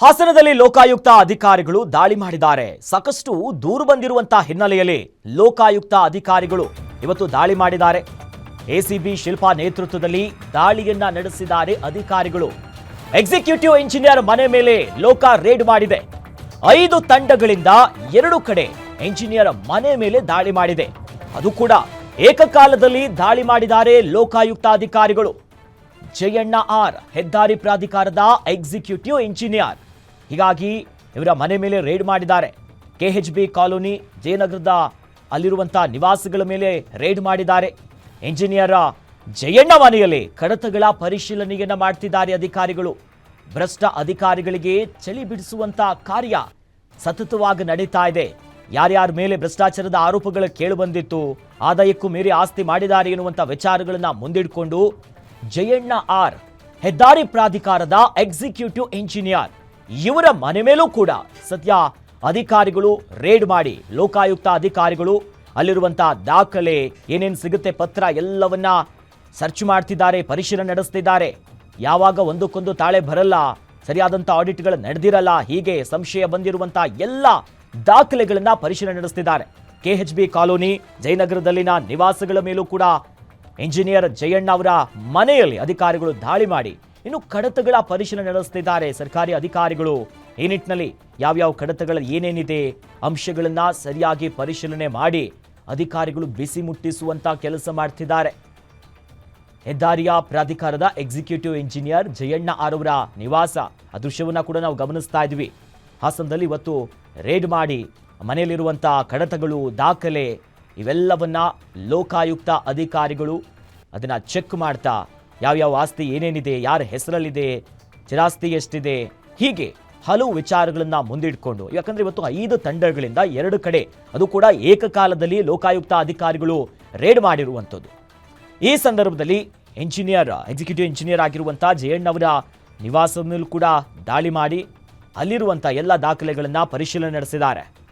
ಹಾಸನದಲ್ಲಿ ಲೋಕಾಯುಕ್ತ ಅಧಿಕಾರಿಗಳು ದಾಳಿ ಮಾಡಿದ್ದಾರೆ. ಸಾಕಷ್ಟು ದೂರು ಬಂದಿರುವಂತಹ ಹಿನ್ನೆಲೆಯಲ್ಲಿ ಲೋಕಾಯುಕ್ತ ಅಧಿಕಾರಿಗಳು ಇವತ್ತು ದಾಳಿ ಮಾಡಿದ್ದಾರೆ. ಎಸಿಬಿ ಶಿಲ್ಪಾ ನೇತೃತ್ವದಲ್ಲಿ ದಾಳಿಯನ್ನ ನಡೆಸಿದ್ದಾರೆ ಅಧಿಕಾರಿಗಳು. ಎಕ್ಸಿಕ್ಯೂಟಿವ್ ಇಂಜಿನಿಯರ್ ಮನೆ ಮೇಲೆ ಲೋಕ ರೇಡ್ ಮಾಡಿದೆ. 5 ತಂಡಗಳಿಂದ 2 ಕಡೆ ಇಂಜಿನಿಯರ್ ಮನೆ ಮೇಲೆ ದಾಳಿ ಮಾಡಿದೆ. ಅದು ಕೂಡ ಏಕಕಾಲದಲ್ಲಿ ದಾಳಿ ಮಾಡಿದ್ದಾರೆ ಲೋಕಾಯುಕ್ತ ಅಧಿಕಾರಿಗಳು. ಜಯಣ್ಣ ಆರ್ ಹೆದ್ದಾರಿ ಪ್ರಾಧಿಕಾರದ ಎಕ್ಸಿಕ್ಯೂಟಿವ್ ಇಂಜಿನಿಯರ್. ಹೀಗಾಗಿ ಇವರ ಮನೆ ಮೇಲೆ ರೇಡ್ ಮಾಡಿದ್ದಾರೆ. ಕೆಎಚ್ಬಿ ಕಾಲೋನಿ ಜಯನಗರದ ಅಲ್ಲಿರುವಂತಹ ನಿವಾಸಿಗಳ ಮೇಲೆ ರೇಡ್ ಮಾಡಿದ್ದಾರೆ. ಇಂಜಿನಿಯರ್ ಜಯಣ್ಣ ಮನೆಯಲ್ಲಿ ಕಡತಗಳ ಪರಿಶೀಲನೆಯನ್ನ ಮಾಡ್ತಿದ್ದಾರೆ ಅಧಿಕಾರಿಗಳು. ಭ್ರಷ್ಟ ಅಧಿಕಾರಿಗಳಿಗೆ ಚಳಿ ಬಿಡಿಸುವಂತ ಕಾರ್ಯ ಸತತವಾಗಿ ನಡೀತಾ ಇದೆ. ಯಾರ್ಯಾರ ಮೇಲೆ ಭ್ರಷ್ಟಾಚಾರದ ಆರೋಪಗಳು ಕೇಳಿಬಂದಿತ್ತು, ಆದಾಯಕ್ಕೂ ಮೀರಿ ಆಸ್ತಿ ಮಾಡಿದ್ದಾರೆ ಎನ್ನುವಂತ ವಿಚಾರಗಳನ್ನ ಮುಂದಿಟ್ಕೊಂಡು ಜಯಣ್ಣ ಆರ್ ಹೆದ್ದಾರಿ ಪ್ರಾಧಿಕಾರದ ಎಕ್ಸಿಕ್ಯೂಟಿವ್ ಇಂಜಿನಿಯರ್ ಇವರ ಮನೆ ಮೇಲೂ ಕೂಡ ಸದ್ಯ ಅಧಿಕಾರಿಗಳು ರೇಡ್ ಮಾಡಿ ಲೋಕಾಯುಕ್ತ ಅಧಿಕಾರಿಗಳು ಅಲ್ಲಿರುವಂತಹ ದಾಖಲೆ ಏನೇನು ಸಿಗುತ್ತೆ ಪತ್ರ ಎಲ್ಲವನ್ನ ಸರ್ಚ್ ಮಾಡ್ತಿದ್ದಾರೆ, ಪರಿಶೀಲನೆ ನಡೆಸ್ತಿದ್ದಾರೆ. ಯಾವಾಗ ಒಂದಕ್ಕೊಂದು ತಾಳೆ ಬರಲ್ಲ, ಸರಿಯಾದಂಥ ಆಡಿಟ್ಗಳು ನಡೆದಿರಲ್ಲ, ಹೀಗೆ ಸಂಶಯ ಬಂದಿರುವಂತಹ ಎಲ್ಲ ದಾಖಲೆಗಳನ್ನ ಪರಿಶೀಲನೆ ನಡೆಸ್ತಿದ್ದಾರೆ. ಕೆಎಚ್ಬಿ ಕಾಲೋನಿ ಜಯನಗರದಲ್ಲಿನ ನಿವಾಸಗಳ ಮೇಲೂ ಕೂಡ ಇಂಜಿನಿಯರ್ ಜಯಣ್ಣ ಅವರ ಮನೆಯಲ್ಲಿ ಅಧಿಕಾರಿಗಳು ದಾಳಿ ಮಾಡಿ ಇನ್ನು ಕಡತಗಳ ಪರಿಶೀಲನೆ ನಡೆಸ್ತಿದ್ದಾರೆ ಸರ್ಕಾರಿ ಅಧಿಕಾರಿಗಳು. ಈ ನಿಟ್ಟಿನಲ್ಲಿ ಯಾವ್ಯಾವ ಕಡತಗಳ ಏನೇನಿದೆ ಅಂಶಗಳನ್ನ ಸರಿಯಾಗಿ ಪರಿಶೀಲನೆ ಮಾಡಿ ಅಧಿಕಾರಿಗಳು ಬಿಸಿ ಮುಟ್ಟಿಸುವಂತ ಕೆಲಸ ಮಾಡ್ತಿದ್ದಾರೆ. ಹೆದ್ದಾರಿಯ ಪ್ರಾಧಿಕಾರದ ಎಕ್ಸಿಕ್ಯೂಟಿವ್ ಇಂಜಿನಿಯರ್ ಜಯಣ್ಣ ಅವರ ನಿವಾಸ ಆ ದೃಶ್ಯವನ್ನ ಕೂಡ ನಾವು ಗಮನಿಸ್ತಾ ಇದ್ವಿ. ಹಾಸನದಲ್ಲಿ ಇವತ್ತು ರೇಡ್ ಮಾಡಿ ಮನೆಯಲ್ಲಿರುವಂತಹ ಕಡತಗಳು, ದಾಖಲೆ ಇವೆಲ್ಲವನ್ನ ಲೋಕಾಯುಕ್ತ ಅಧಿಕಾರಿಗಳು ಅದನ್ನ ಚೆಕ್ ಮಾಡ್ತಾ ಯಾವ್ಯಾವ ಆಸ್ತಿ ಏನೇನಿದೆ, ಯಾರ ಹೆಸರಲ್ಲಿದೆ, ಚಿರಾಸ್ತಿ ಎಷ್ಟಿದೆ, ಹೀಗೆ ಹಲವು ವಿಚಾರಗಳನ್ನ ಮುಂದಿಟ್ಕೊಂಡು, ಯಾಕಂದ್ರೆ ಇವತ್ತು 5 ತಂಡಗಳಿಂದ 2 ಕಡೆ ಅದು ಕೂಡ ಏಕಕಾಲದಲ್ಲಿ ಲೋಕಾಯುಕ್ತ ಅಧಿಕಾರಿಗಳು ರೇಡ್ ಮಾಡಿರುವಂಥದ್ದು. ಈ ಸಂದರ್ಭದಲ್ಲಿ ಎಕ್ಸಿಕ್ಯೂಟಿವ್ ಇಂಜಿನಿಯರ್ ಆಗಿರುವಂತಹ ಜಯಣ್ಣ ಅವರ ನಿವಾಸದ ಮೇಲೂ ಕೂಡ ದಾಳಿ ಮಾಡಿ ಅಲ್ಲಿರುವಂತಹ ಎಲ್ಲ ದಾಖಲೆಗಳನ್ನ ಪರಿಶೀಲನೆ ನಡೆಸಿದ್ದಾರೆ.